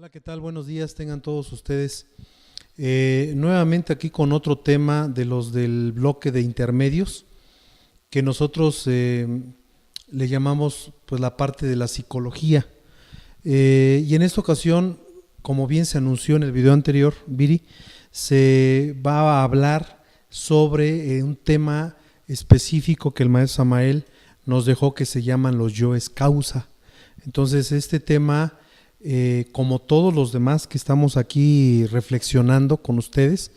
Hola, ¿qué tal? Buenos días, tengan todos ustedes. Nuevamente aquí con otro tema de los del bloque de intermedios, que nosotros le llamamos pues la parte de la psicología. Y en esta ocasión, como bien se anunció en el video anterior, Viri, se va a hablar sobre un tema específico que el maestro Samael nos dejó, que se llaman los yoes causa. Entonces este tema, como todos los demás que estamos aquí reflexionando con ustedes,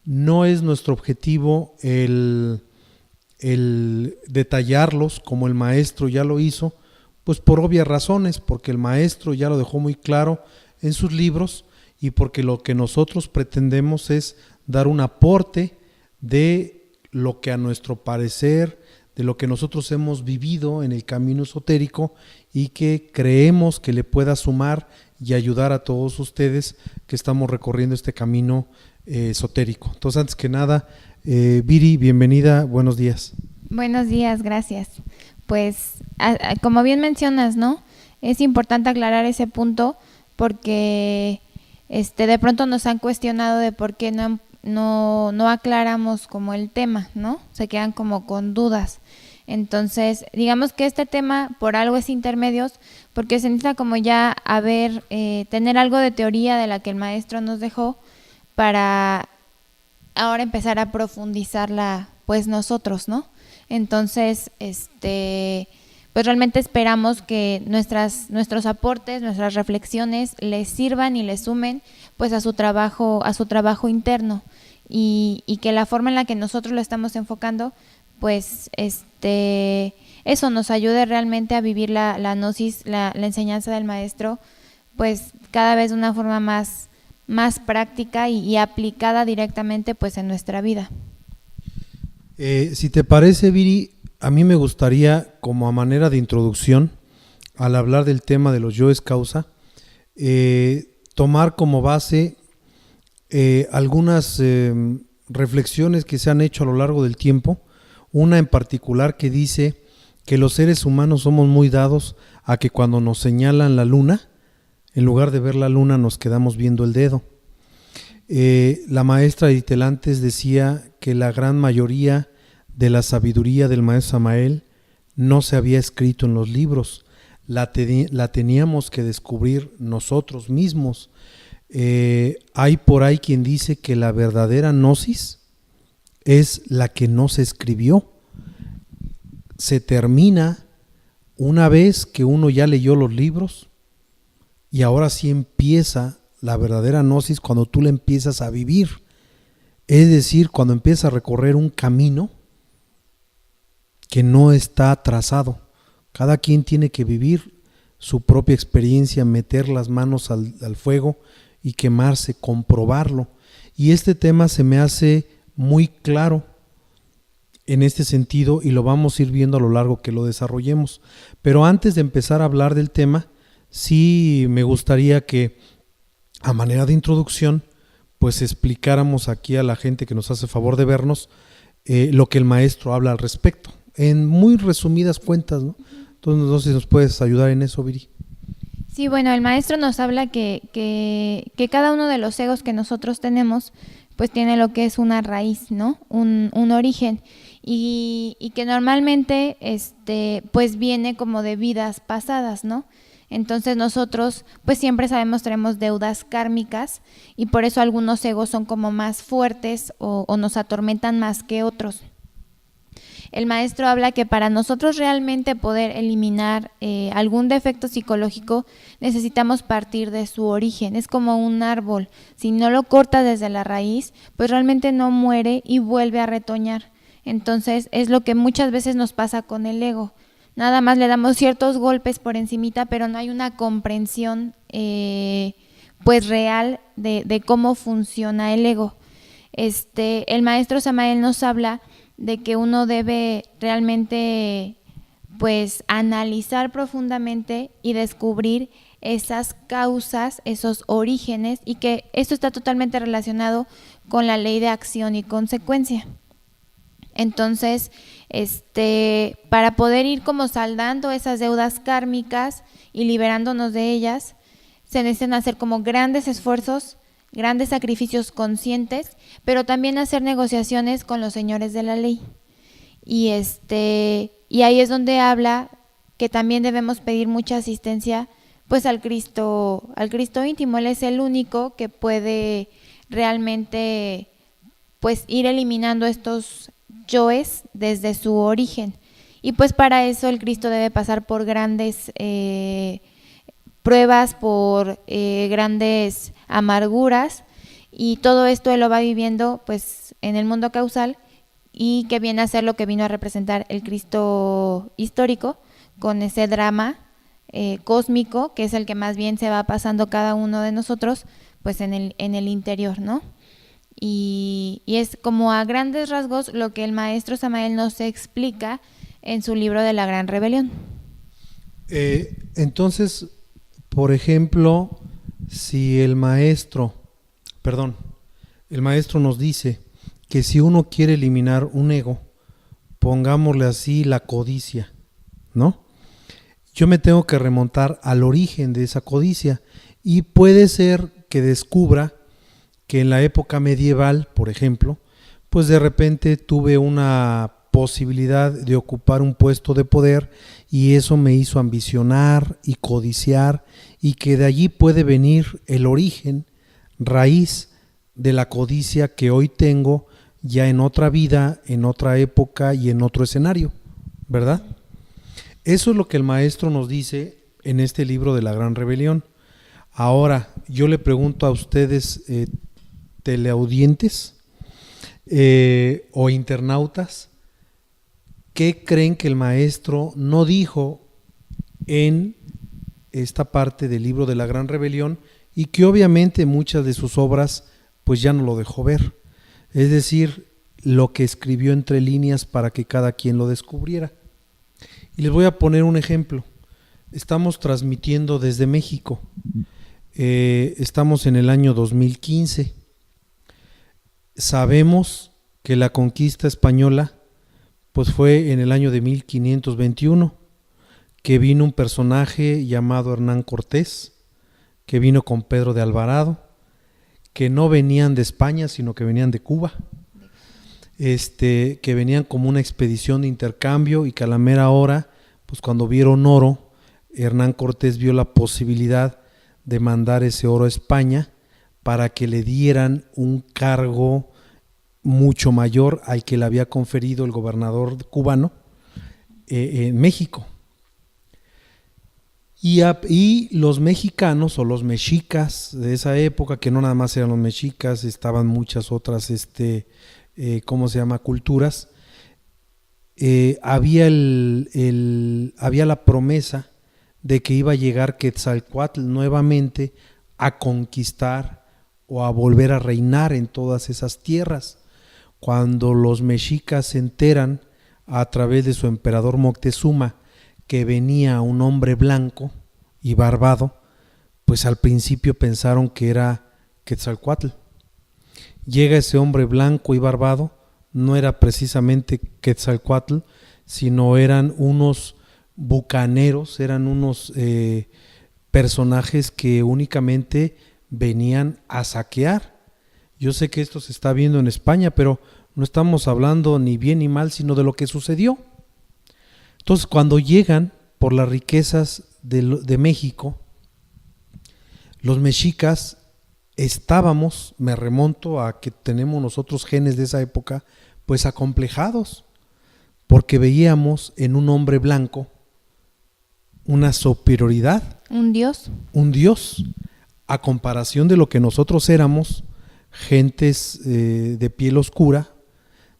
no es nuestro objetivo el detallarlos como el maestro ya lo hizo, pues por obvias razones, porque el maestro ya lo dejó muy claro en sus libros y porque lo que nosotros pretendemos es dar un aporte de lo que a nuestro parecer, de lo que nosotros hemos vivido en el camino esotérico y que creemos que le pueda sumar y ayudar a todos ustedes que estamos recorriendo este camino esotérico. Entonces, antes que nada, Viri, bienvenida, buenos días. Buenos días, gracias. Pues, como bien mencionas, ¿no? Es importante aclarar ese punto porque de pronto nos han cuestionado de por qué no aclaramos como el tema, ¿no? Se quedan como con dudas. Entonces, digamos que este tema por algo es intermedios, porque se necesita como ya tener algo de teoría de la que el maestro nos dejó para ahora empezar a profundizarla pues nosotros, ¿no? Entonces, pues realmente esperamos que nuestros aportes, nuestras reflexiones les sirvan y les sumen pues a su trabajo interno y que la forma en la que nosotros lo estamos enfocando pues eso nos ayude realmente a vivir la gnosis, la enseñanza del maestro, pues cada vez de una forma más práctica y aplicada directamente pues en nuestra vida. Si te parece, Viri, a mí me gustaría, como a manera de introducción, al hablar del tema de los yoes causa, tomar como base algunas reflexiones que se han hecho a lo largo del tiempo. Una en particular que dice que los seres humanos somos muy dados a que cuando nos señalan la luna, en lugar de ver la luna nos quedamos viendo el dedo. La maestra Edith Telantes decía que la gran mayoría de la sabiduría del maestro Samael no se había escrito en los libros, la teníamos que descubrir nosotros mismos. Hay por ahí quien dice que la verdadera gnosis es la que no se escribió. Se termina una vez que uno ya leyó los libros y ahora sí empieza la verdadera gnosis cuando tú la empiezas a vivir. Es decir, cuando empiezas a recorrer un camino que no está trazado. Cada quien tiene que vivir su propia experiencia, meter las manos al fuego y quemarse, comprobarlo. Y este tema se me hace muy claro en este sentido y lo vamos a ir viendo a lo largo que lo desarrollemos. Pero antes de empezar a hablar del tema, sí me gustaría que a manera de introducción pues explicáramos aquí a la gente que nos hace favor de vernos lo que el maestro habla al respecto, en muy resumidas cuentas, ¿no? Entonces no sé si nos puedes ayudar en eso, Viri. Sí, bueno, el maestro nos habla que cada uno de los egos que nosotros tenemos pues tiene lo que es una raíz, ¿no? Un origen y que normalmente pues viene como de vidas pasadas, ¿no? Entonces nosotros pues siempre sabemos tenemos deudas kármicas y por eso algunos egos son como más fuertes o nos atormentan más que otros. El maestro habla que para nosotros realmente poder eliminar algún defecto psicológico necesitamos partir de su origen. Es como un árbol, si no lo corta desde la raíz, pues realmente no muere y vuelve a retoñar. Entonces es lo que muchas veces nos pasa con el ego. Nada más le damos ciertos golpes por encimita, pero no hay una comprensión pues real de cómo funciona el ego. El maestro Samael nos habla de que uno debe realmente pues analizar profundamente y descubrir esas causas, esos orígenes, y que esto está totalmente relacionado con la ley de acción y consecuencia. Entonces, para poder ir como saldando esas deudas kármicas y liberándonos de ellas, se necesitan hacer como grandes esfuerzos, grandes sacrificios conscientes, pero también hacer negociaciones con los señores de la ley. Y ahí es donde habla que también debemos pedir mucha asistencia pues al Cristo íntimo. Él es el único que puede realmente pues ir eliminando estos yoes desde su origen. Y pues para eso el Cristo debe pasar por grandes pruebas, por grandes amarguras, y todo esto él lo va viviendo pues en el mundo causal, y que viene a ser lo que vino a representar el Cristo histórico, con ese drama cósmico, que es el que más bien se va pasando cada uno de nosotros pues en el interior, ¿no? Y es como a grandes rasgos lo que el maestro Samael nos explica en su libro de la Gran Rebelión. Entonces, por ejemplo, si el maestro nos dice que si uno quiere eliminar un ego, pongámosle así, la codicia, ¿no? Yo me tengo que remontar al origen de esa codicia, y puede ser que descubra que en la época medieval, por ejemplo, pues de repente tuve una posibilidad de ocupar un puesto de poder, y eso me hizo ambicionar y codiciar, y que de allí puede venir el origen, raíz de la codicia que hoy tengo ya en otra vida, en otra época y en otro escenario, ¿verdad? Eso es lo que el maestro nos dice en este libro de la Gran Rebelión. Ahora, yo le pregunto a ustedes, teleaudientes o internautas, ¿qué creen que el maestro no dijo en esta parte del libro de la Gran Rebelión, y que obviamente muchas de sus obras pues ya no lo dejó ver? Es decir, lo que escribió entre líneas para que cada quien lo descubriera. Y les voy a poner un ejemplo. Estamos transmitiendo desde México. Estamos en el año 2015. Sabemos que la conquista española pues fue en el año de 1521, que vino un personaje llamado Hernán Cortés, que vino con Pedro de Alvarado, que no venían de España, sino que venían de Cuba, que venían como una expedición de intercambio, y que a la mera hora, pues cuando vieron oro, Hernán Cortés vio la posibilidad de mandar ese oro a España para que le dieran un cargo mucho mayor al que le había conferido el gobernador cubano en México. Y los mexicanos o los mexicas de esa época, que no nada más eran los mexicas, estaban muchas otras culturas, había la promesa de que iba a llegar Quetzalcóatl nuevamente a conquistar o a volver a reinar en todas esas tierras. Cuando los mexicas se enteran a través de su emperador Moctezuma que venía un hombre blanco y barbado, pues al principio pensaron que era Quetzalcóatl. Llega ese hombre blanco y barbado, no era precisamente Quetzalcóatl, sino eran unos bucaneros, eran unos personajes que únicamente venían a saquear. Yo sé que esto se está viendo en España, pero no estamos hablando ni bien ni mal, sino de lo que sucedió. Entonces, cuando llegan por las riquezas de México, los mexicas estábamos, me remonto a que tenemos nosotros genes de esa época, pues acomplejados, porque veíamos en un hombre blanco una superioridad, un dios, a comparación de lo que nosotros éramos, gentes de piel oscura,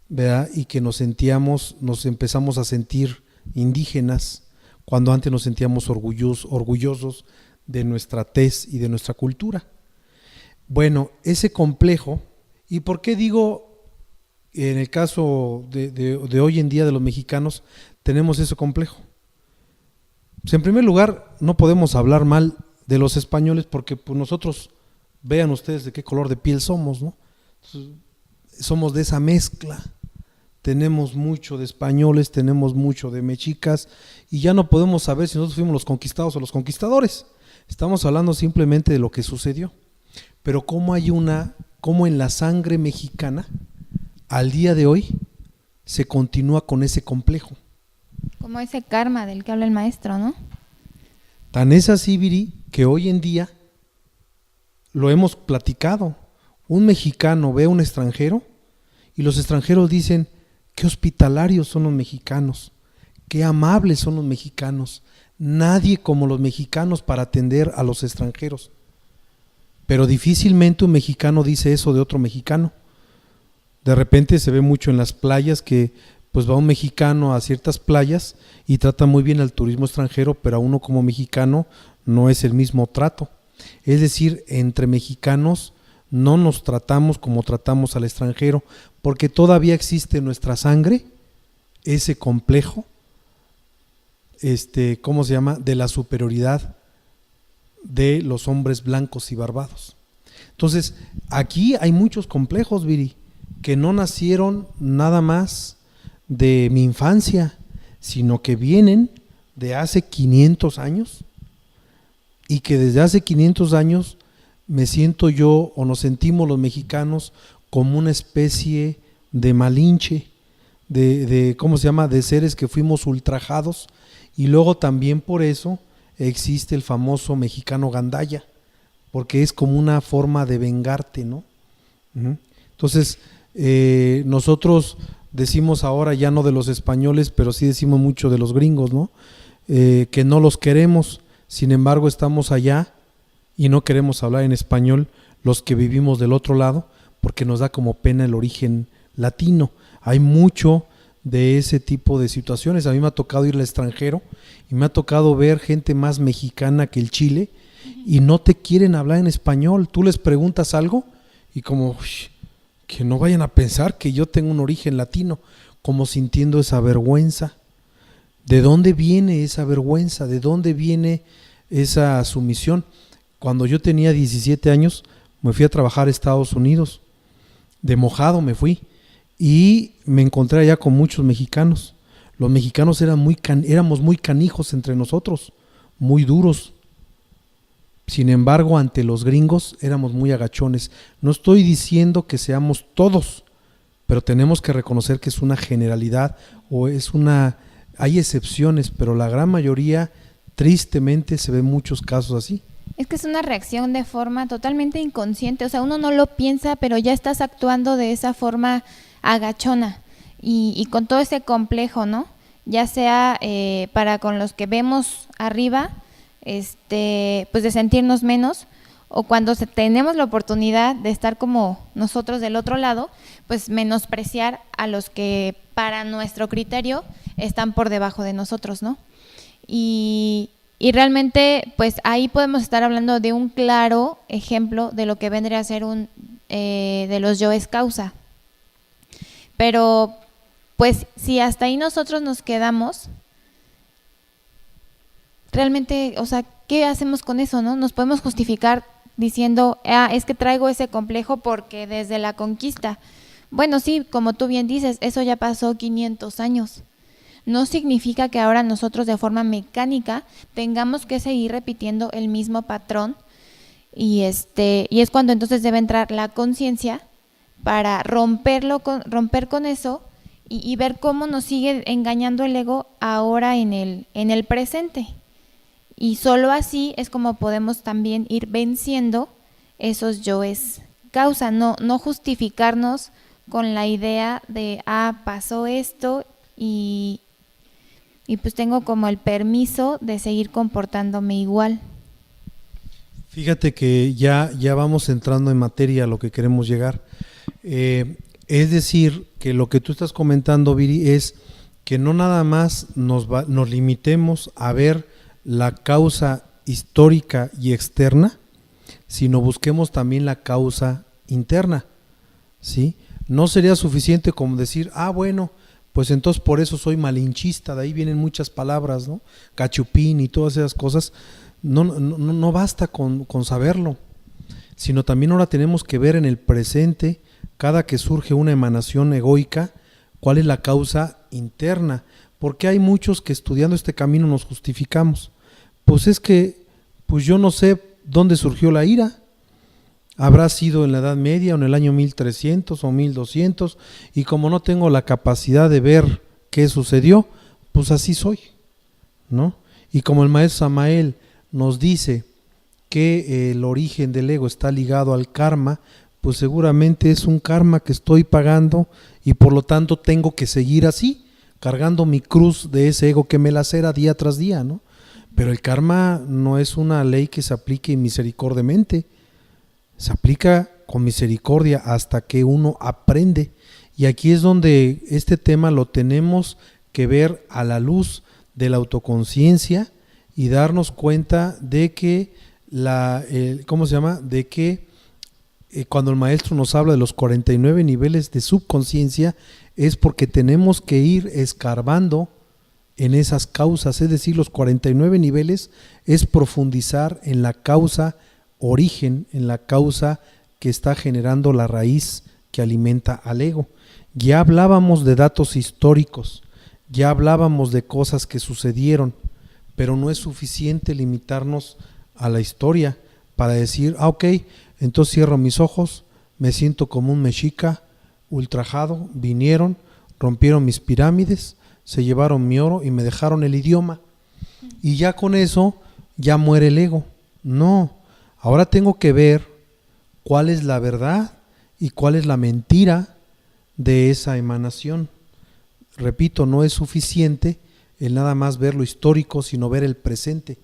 ¿verdad? Y que nos empezamos a sentir indígenas, cuando antes nos sentíamos orgullosos de nuestra tez y de nuestra cultura. Bueno, ese complejo, ¿y por qué digo en el caso de hoy en día de los mexicanos tenemos ese complejo? Pues en primer lugar, no podemos hablar mal de los españoles, porque pues nosotros, vean ustedes de qué color de piel somos, ¿no? Entonces, somos de esa mezcla. Tenemos mucho de españoles, tenemos mucho de mexicas, y ya no podemos saber si nosotros fuimos los conquistados o los conquistadores. Estamos hablando simplemente de lo que sucedió. Pero cómo en la sangre mexicana, al día de hoy, se continúa con ese complejo. Como ese karma del que habla el maestro, ¿no? Tan es así, Viri, que hoy en día lo hemos platicado. Un mexicano ve a un extranjero y los extranjeros dicen: qué hospitalarios son los mexicanos, qué amables son los mexicanos, nadie como los mexicanos para atender a los extranjeros. Pero difícilmente un mexicano dice eso de otro mexicano. De repente se ve mucho en las playas que pues va un mexicano a ciertas playas y trata muy bien al turismo extranjero, pero a uno como mexicano no es el mismo trato. Es decir, entre mexicanos no nos tratamos como tratamos al extranjero, porque todavía existe en nuestra sangre ese complejo, ¿cómo se llama?, de la superioridad de los hombres blancos y barbados. Entonces, aquí hay muchos complejos, Viri, que no nacieron nada más de mi infancia, sino que vienen de hace 500 años, y que desde hace 500 años me siento yo, o nos sentimos los mexicanos, como una especie de malinche, ¿cómo se llama?, de seres que fuimos ultrajados, y luego también por eso existe el famoso mexicano gandalla, porque es como una forma de vengarte, ¿no? Entonces, nosotros decimos ahora ya no de los españoles, pero sí decimos mucho de los gringos, ¿no? Que no los queremos, sin embargo estamos allá y no queremos hablar en español los que vivimos del otro lado, porque nos da como pena el origen latino. Hay mucho de ese tipo de situaciones. A mí me ha tocado ir al extranjero y me ha tocado ver gente más mexicana que el Chile y no te quieren hablar en español. Tú les preguntas algo y como que no vayan a pensar que yo tengo un origen latino, como sintiendo esa vergüenza. ¿De dónde viene esa vergüenza? ¿De dónde viene esa sumisión? Cuando yo tenía 17 años me fui a trabajar a Estados Unidos, de mojado me fui y me encontré allá con muchos mexicanos. Los mexicanos éramos muy canijos entre nosotros, muy duros. Sin embargo, ante los gringos éramos muy agachones. No estoy diciendo que seamos todos, pero tenemos que reconocer que es una generalidad hay excepciones, pero la gran mayoría, tristemente, se ven muchos casos así. Es que es una reacción de forma totalmente inconsciente, o sea, uno no lo piensa, pero ya estás actuando de esa forma agachona y con todo ese complejo, ¿no? Ya sea para con los que vemos arriba, pues de sentirnos menos, o cuando tenemos la oportunidad de estar como nosotros del otro lado, pues menospreciar a los que para nuestro criterio están por debajo de nosotros, ¿no? Y realmente, pues ahí podemos estar hablando de un claro ejemplo de lo que vendría a ser de los yoes causa. Pero, pues, si hasta ahí nosotros nos quedamos, realmente, o sea, ¿qué hacemos con eso, no? Nos podemos justificar diciendo, es que traigo ese complejo porque desde la conquista. Bueno, sí, como tú bien dices, eso ya pasó 500 años. No significa que ahora nosotros de forma mecánica tengamos que seguir repitiendo el mismo patrón y es cuando entonces debe entrar la conciencia para romper con eso y ver cómo nos sigue engañando el ego ahora en el presente. Y solo así es como podemos también ir venciendo esos yoes causa, no justificarnos con la idea de, pasó esto y pues tengo como el permiso de seguir comportándome igual. Fíjate que ya vamos entrando en materia a lo que queremos llegar. Es decir, que lo que tú estás comentando, Viri, es que no nada más nos limitemos a ver la causa histórica y externa, sino busquemos también la causa interna, ¿sí? No sería suficiente como decir, bueno, pues entonces por eso soy malinchista, de ahí vienen muchas palabras, ¿no? Cachupín y todas esas cosas. No basta con saberlo, sino también ahora tenemos que ver en el presente, cada que surge una emanación egoica, cuál es la causa interna, porque hay muchos que estudiando este camino nos justificamos. Pues es que pues yo no sé dónde surgió la ira. Habrá sido en la Edad Media o en el año 1300 o 1200, y como no tengo la capacidad de ver qué sucedió, pues así soy, ¿no? Y como el maestro Samael nos dice que el origen del ego está ligado al karma, pues seguramente es un karma que estoy pagando y por lo tanto tengo que seguir así, cargando mi cruz de ese ego que me lacera día tras día, ¿no? Pero el karma no es una ley que se aplique misericordiamente, se aplica con misericordia hasta que uno aprende. Y aquí es donde este tema lo tenemos que ver a la luz de la autoconciencia y darnos cuenta de que de que cuando el maestro nos habla de los 49 niveles de subconsciencia, es porque tenemos que ir escarbando en esas causas, es decir, los 49 niveles es profundizar en la causa origen, en la causa que está generando la raíz que alimenta al ego. Ya hablábamos de datos históricos, ya hablábamos de cosas que sucedieron, pero no es suficiente limitarnos a la historia para decir, ok, entonces cierro mis ojos, me siento como un mexica ultrajado, vinieron, rompieron mis pirámides, se llevaron mi oro y me dejaron el idioma, y ya con eso ya muere el ego. No, ahora tengo que ver cuál es la verdad y cuál es la mentira de esa emanación. Repito, no es suficiente el nada más ver lo histórico, sino ver el presente.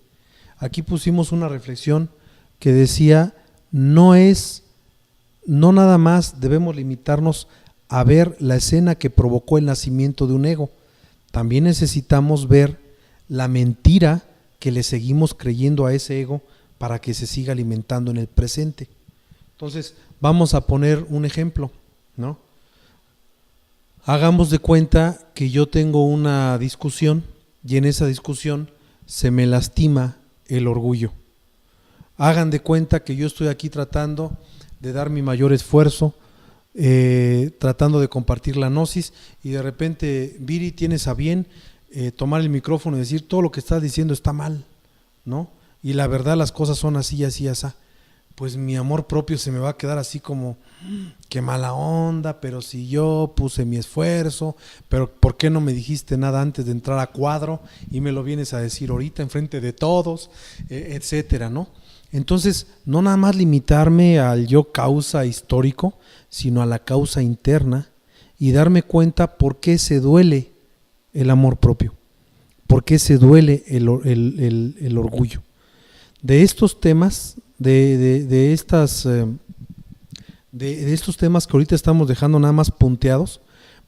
Aquí pusimos una reflexión que decía, no nada más debemos limitarnos a ver la escena que provocó el nacimiento de un ego, también necesitamos ver la mentira que le seguimos creyendo a ese ego para que se siga alimentando en el presente. Entonces, vamos a poner un ejemplo, ¿no? Hagamos de cuenta que yo tengo una discusión y en esa discusión se me lastima el orgullo. Hagan de cuenta que yo estoy aquí tratando de dar mi mayor esfuerzo, tratando de compartir la gnosis, y de repente, Viri, tienes a bien tomar el micrófono y decir todo lo que estás diciendo está mal, ¿no? Y la verdad las cosas son así, así, así. Pues mi amor propio se me va a quedar así como, qué mala onda, pero si yo puse mi esfuerzo, pero ¿por qué no me dijiste nada antes de entrar a cuadro y me lo vienes a decir ahorita enfrente de todos, etcétera, ¿no? Entonces, no nada más limitarme al yo causa histórico, sino a la causa interna y darme cuenta por qué se duele el amor propio, por qué se duele el orgullo. De estos temas, de estos temas que ahorita estamos dejando nada más punteados,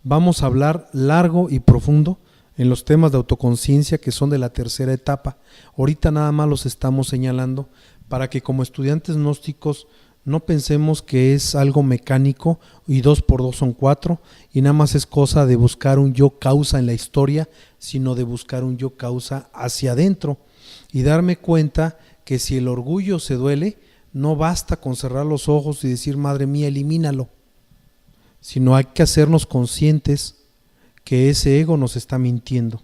vamos a hablar largo y profundo en los temas de autoconciencia que son de la tercera etapa. Ahorita nada más los estamos señalando para que como estudiantes gnósticos no pensemos que es algo mecánico y 2 por 2 son 4 y nada más es cosa de buscar un yo causa en la historia, sino de buscar un yo causa hacia adentro y darme cuenta que si el orgullo se duele, no basta con cerrar los ojos y decir, madre mía, elimínalo, sino hay que hacernos conscientes que ese ego nos está mintiendo.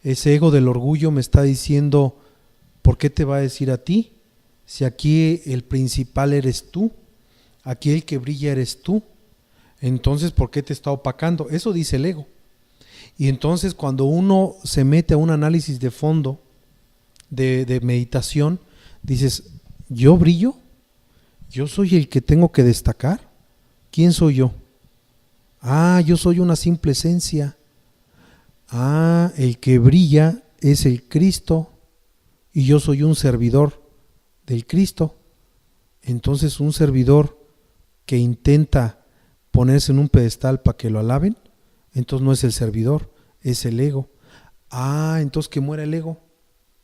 Ese ego del orgullo me está diciendo, ¿por qué te va a decir a ti? Si aquí el principal eres tú, aquí el que brilla eres tú, entonces ¿por qué te está opacando? Eso dice el ego. Y entonces cuando uno se mete a un análisis de fondo, de meditación, dices, ¿yo brillo? ¿Yo soy el que tengo que destacar? ¿Quién soy yo? Ah, yo soy una simple esencia. Ah, el que brilla es el Cristo y yo soy un servidor del Cristo. Entonces un servidor que intenta ponerse en un pedestal para que lo alaben, entonces no es el servidor, es el ego. Ah, entonces que muera el ego,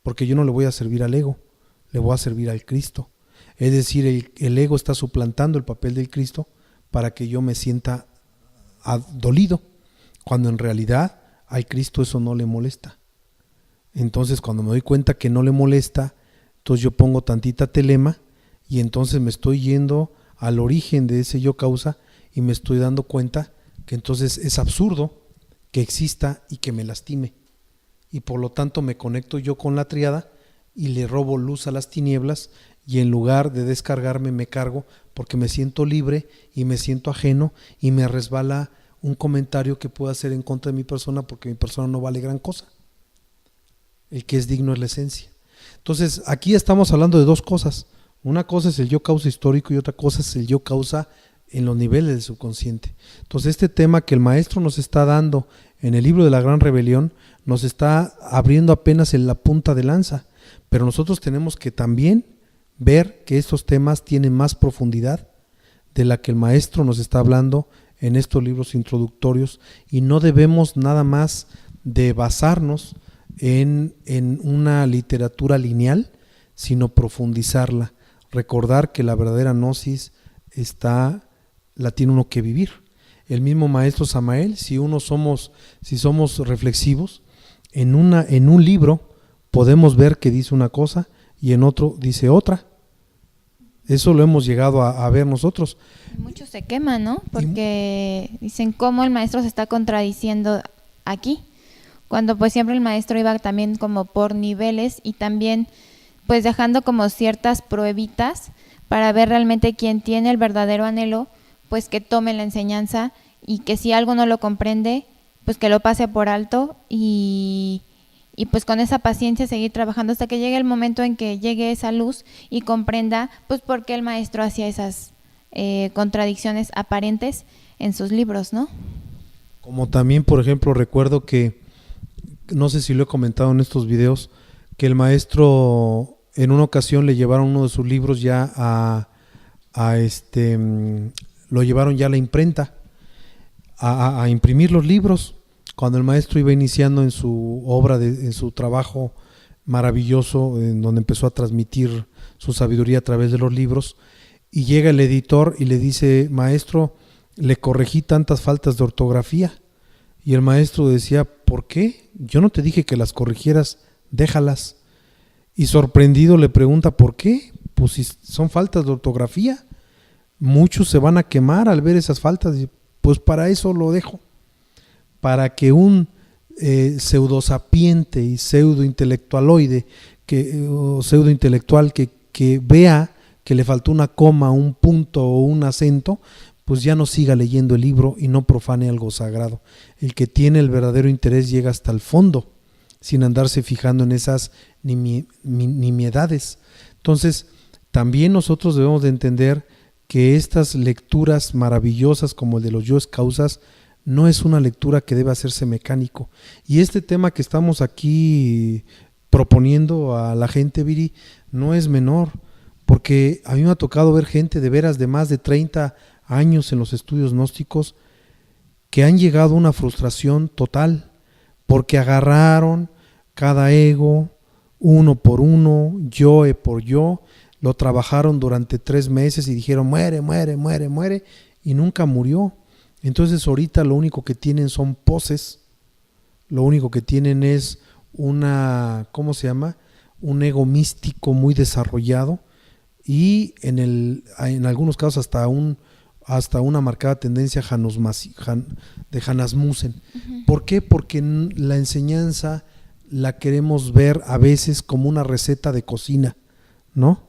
porque yo no le voy a servir al ego, le voy a servir al Cristo. Es decir, el ego está suplantando el papel del Cristo para que yo me sienta dolido, cuando en realidad al Cristo eso no le molesta. Entonces cuando me doy cuenta que no le molesta, entonces yo pongo tantita telema y entonces me estoy yendo al origen de ese yo causa y me estoy dando cuenta que entonces es absurdo que exista y que me lastime. Y por lo tanto me conecto yo con la triada y le robo luz a las tinieblas, y en lugar de descargarme me cargo porque me siento libre y me siento ajeno y me resbala un comentario que pueda hacer en contra de mi persona porque mi persona no vale gran cosa. El que es digno es la esencia. Entonces aquí estamos hablando de dos cosas. Una cosa es el yo causa histórico y otra cosa es el yo causa en los niveles del subconsciente. Entonces este tema que el maestro nos está dando en el libro de la Gran Rebelión nos está abriendo apenas en la punta de lanza, pero nosotros tenemos que también ver que estos temas tienen más profundidad de la que el maestro nos está hablando en estos libros introductorios, y no debemos nada más de basarnos en una literatura lineal, sino profundizarla, recordar que la verdadera gnosis la tiene uno que vivir. El mismo maestro Samael, si somos reflexivos, en un libro podemos ver que dice una cosa y en otro dice otra. Eso lo hemos llegado a ver nosotros. Muchos se queman, ¿no? Porque dicen cómo el maestro se está contradiciendo aquí, cuando pues siempre el maestro iba también como por niveles y también pues dejando como ciertas pruebitas para ver realmente quién tiene el verdadero anhelo, pues que tome la enseñanza, y que si algo no lo comprende, pues que lo pase por alto y pues con esa paciencia seguir trabajando hasta que llegue el momento en que llegue esa luz y comprenda pues por qué el maestro hacía esas contradicciones aparentes en sus libros, ¿no? Como también, por ejemplo, recuerdo que, no sé si lo he comentado en estos videos, que el maestro en una ocasión le llevaron uno de sus libros ya lo llevaron ya a la imprenta a imprimir los libros, cuando el maestro iba iniciando en su obra, en su trabajo maravilloso, en donde empezó a transmitir su sabiduría a través de los libros, y llega el editor y le dice: maestro, le corregí tantas faltas de ortografía. Y el maestro decía: ¿por qué? Yo no te dije que las corrigieras, déjalas. Y sorprendido le pregunta: ¿por qué? Pues si son faltas de ortografía, muchos se van a quemar al ver esas faltas. Pues para eso lo dejo, para que un pseudosapiente y pseudointelectualoide pseudointelectual que vea que le faltó una coma, un punto o un acento, pues ya no siga leyendo el libro y no profane algo sagrado. El que tiene el verdadero interés llega hasta el fondo, sin andarse fijando en esas nimiedades. Entonces, también nosotros debemos de entender que estas lecturas maravillosas como el de los yoes causas no es una lectura que debe hacerse mecánico. Y este tema que estamos aquí proponiendo a la gente, Viri, no es menor, porque a mí me ha tocado ver gente de veras de más de 30 años en los estudios gnósticos que han llegado a una frustración total, porque agarraron cada ego, uno por uno, yo por yo, lo trabajaron durante 3 meses y dijeron: muere, muere, muere, muere, y nunca murió. Entonces ahorita lo único que tienen son poses, lo único que tienen es ¿cómo se llama? Un ego místico muy desarrollado, y en algunos casos hasta una marcada tendencia de Hanasmussen. Uh-huh. ¿Por qué? Porque la enseñanza la queremos ver a veces como una receta de cocina, ¿no?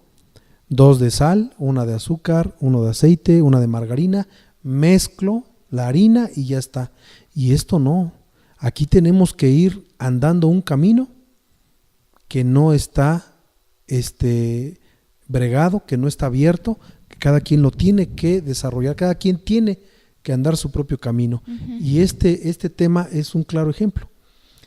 2 de sal, 1 de azúcar, 1 de aceite, 1 de margarina, mezclo la harina y ya está. Y esto no, aquí tenemos que ir andando un camino que no está bregado, que no está abierto, que cada quien lo tiene que desarrollar, cada quien tiene que andar su propio camino. Uh-huh. Y este tema es un claro ejemplo.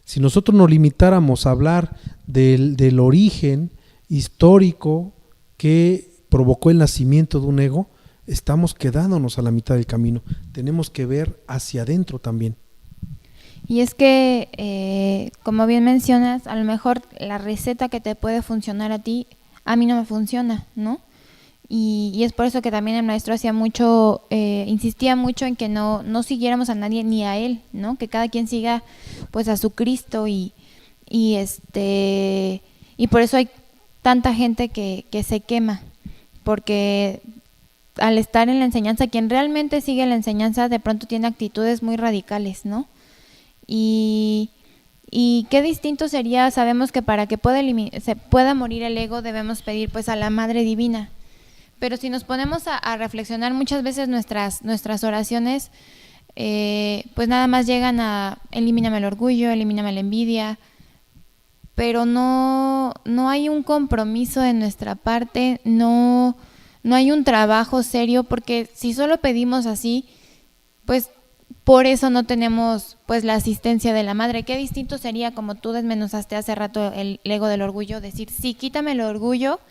Si nosotros nos limitáramos a hablar del origen histórico que provocó el nacimiento de un ego, estamos quedándonos a la mitad del camino. Tenemos que ver hacia adentro también. Y es que, como bien mencionas, a lo mejor la receta que te puede funcionar a ti, a mí no me funciona, ¿no? Y es por eso que también el maestro insistía mucho en que no siguiéramos a nadie ni a él, ¿no? Que cada quien siga pues a su Cristo y por eso hay tanta gente que se quema, porque al estar en la enseñanza, quien realmente sigue la enseñanza de pronto tiene actitudes muy radicales, ¿no? Y Y qué distinto sería, sabemos que para que se pueda morir el ego debemos pedir pues a la Madre Divina. Pero si nos ponemos a reflexionar, muchas veces nuestras oraciones pues nada más llegan a elimíname el orgullo, elimíname la envidia, pero no hay un compromiso de nuestra parte, no hay un trabajo serio, porque si solo pedimos así, pues por eso no tenemos pues la asistencia de la Madre. Qué distinto sería, como tú desmenuzaste hace rato el ego del orgullo, decir, sí, quítame el orgullo,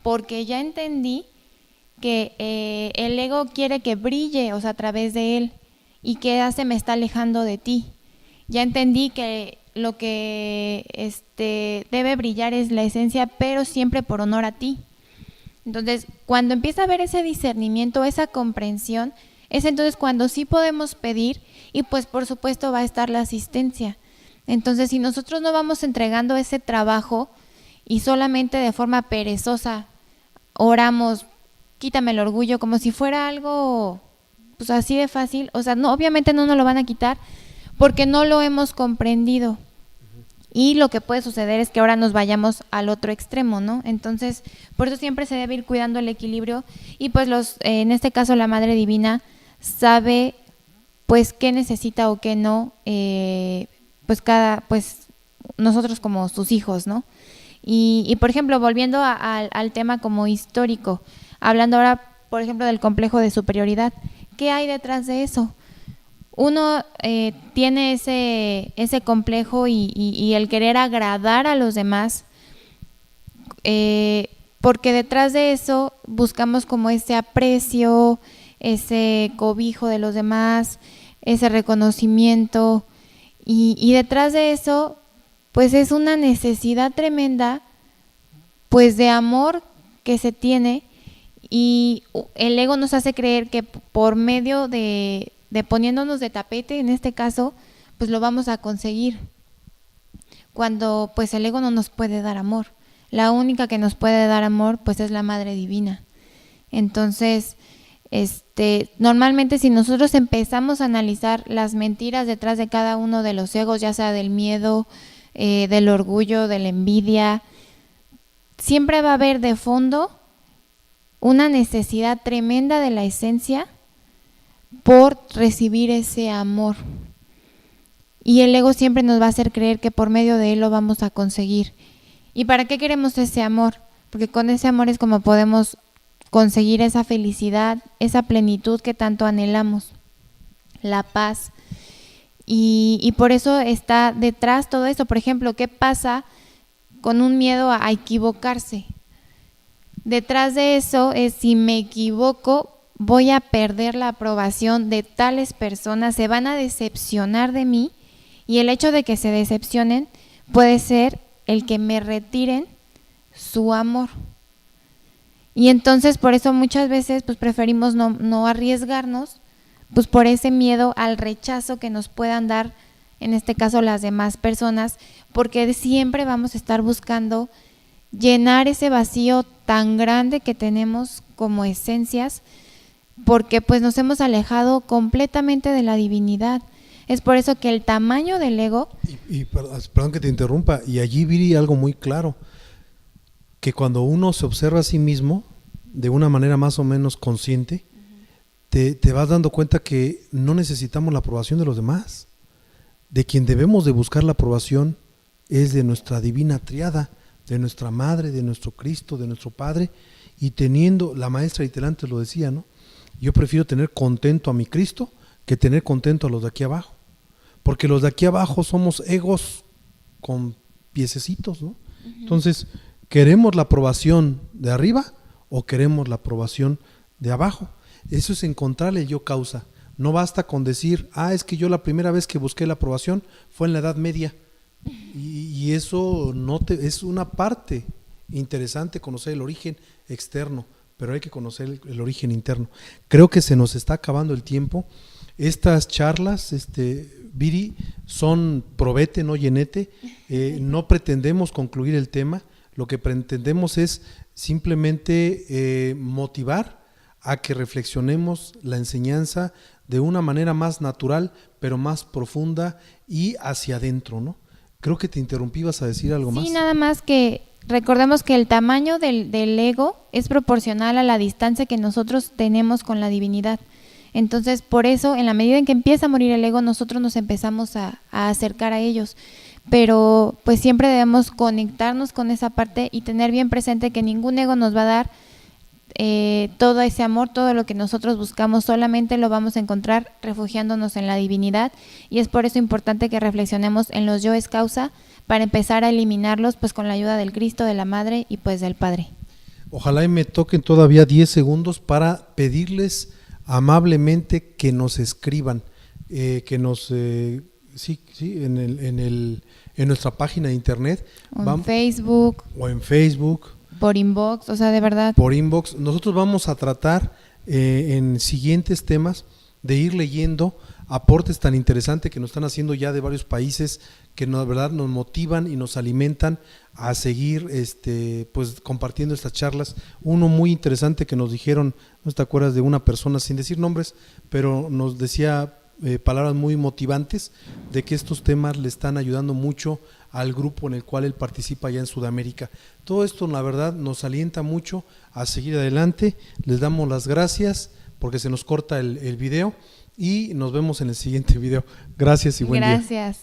porque ya entendí que el ego quiere que brille, o sea, a través de él, y que hace me está alejando de ti. Ya entendí que lo que debe brillar es la esencia, pero siempre por honor a ti. Entonces, cuando empieza a haber ese discernimiento, esa comprensión, es entonces cuando sí podemos pedir, y pues por supuesto va a estar la asistencia. Entonces, si nosotros no vamos entregando ese trabajo y solamente de forma perezosa oramos, quítame el orgullo, como si fuera algo pues así de fácil, o sea, no, obviamente no nos lo van a quitar porque no lo hemos comprendido. Y lo que puede suceder es que ahora nos vayamos al otro extremo, ¿no? Entonces, por eso siempre se debe ir cuidando el equilibrio, y pues en este caso la Madre Divina sabe pues qué necesita o qué no, pues nosotros como sus hijos, ¿no? Y por ejemplo, volviendo al tema como histórico, hablando ahora, por ejemplo, del complejo de superioridad, ¿qué hay detrás de eso? Uno tiene ese complejo y el querer agradar a los demás, porque detrás de eso buscamos como ese aprecio, ese cobijo de los demás, ese reconocimiento, y detrás de eso pues es una necesidad tremenda pues de amor que se tiene, y el ego nos hace creer que por medio de poniéndonos de tapete, en este caso, pues lo vamos a conseguir, cuando pues el ego no nos puede dar amor. La única que nos puede dar amor pues es la Madre Divina. Entonces, normalmente si nosotros empezamos a analizar las mentiras detrás de cada uno de los egos, ya sea del miedo, del orgullo, de la envidia, siempre va a haber de fondo una necesidad tremenda de la esencia por recibir ese amor. Y el ego siempre nos va a hacer creer que por medio de él lo vamos a conseguir. ¿Y para qué queremos ese amor? Porque con ese amor es como podemos conseguir esa felicidad, esa plenitud que tanto anhelamos, la paz. Y por eso está detrás todo eso. Por ejemplo, ¿qué pasa con un miedo a equivocarse? Detrás de eso es, si me equivoco, voy a perder la aprobación de tales personas, se van a decepcionar de mí, y el hecho de que se decepcionen puede ser el que me retiren su amor. Y entonces por eso muchas veces pues preferimos no arriesgarnos, pues por ese miedo al rechazo que nos puedan dar, en este caso las demás personas, porque siempre vamos a estar buscando llenar ese vacío tan grande que tenemos como esencias, porque pues nos hemos alejado completamente de la divinidad. Es por eso que el tamaño del ego… Y perdón que te interrumpa, y allí vi algo muy claro, que cuando uno se observa a sí mismo de una manera más o menos consciente, te vas dando cuenta que no necesitamos la aprobación de los demás. De quien debemos de buscar la aprobación es de nuestra divina triada, de nuestra Madre, de nuestro Cristo, de nuestro Padre, y teniendo, la maestra Itelante lo decía, ¿no? Yo prefiero tener contento a mi Cristo que tener contento a los de aquí abajo, porque los de aquí abajo somos egos con piececitos, ¿no? Entonces, ¿queremos la aprobación de arriba o queremos la aprobación de abajo? Eso es encontrarle el yo causa. No basta con decir, es que yo la primera vez que busqué la aprobación fue en la Edad Media, y eso es una parte interesante, conocer el origen externo, pero hay que conocer el origen interno. Creo que se nos está acabando el tiempo. Estas charlas, Viri, son probete, no llenete. No pretendemos concluir el tema, lo que pretendemos es simplemente motivar a que reflexionemos la enseñanza de una manera más natural, pero más profunda y hacia adentro, ¿no? Creo que te interrumpí, ¿vas a decir algo más? Sí, nada más que recordemos que el tamaño del ego es proporcional a la distancia que nosotros tenemos con la divinidad. Entonces, por eso, en la medida en que empieza a morir el ego, nosotros nos empezamos a acercar a ellos. Pero pues siempre debemos conectarnos con esa parte y tener bien presente que ningún ego nos va a dar todo ese amor, todo lo que nosotros buscamos, solamente lo vamos a encontrar refugiándonos en la divinidad, y es por eso importante que reflexionemos en los yoes causa para empezar a eliminarlos pues con la ayuda del Cristo, de la Madre y pues del Padre. Ojalá y me toquen todavía 10 segundos para pedirles amablemente que nos escriban, que nos en nuestra página de internet O en Facebook, o en Facebook, por inbox, o sea, de verdad. por inbox. Nosotros vamos a tratar en siguientes temas de ir leyendo aportes tan interesantes que nos están haciendo ya de varios países, que de verdad nos motivan y nos alimentan a seguir pues compartiendo estas charlas. Uno muy interesante que nos dijeron, no te acuerdas, de una persona, sin decir nombres, pero nos decía palabras muy motivantes de que estos temas le están ayudando mucho al grupo en el cual él participa allá en Sudamérica. Todo esto, la verdad, nos alienta mucho a seguir adelante. Les damos las gracias porque se nos corta el video y nos vemos en el siguiente video. Gracias y buen día. Gracias.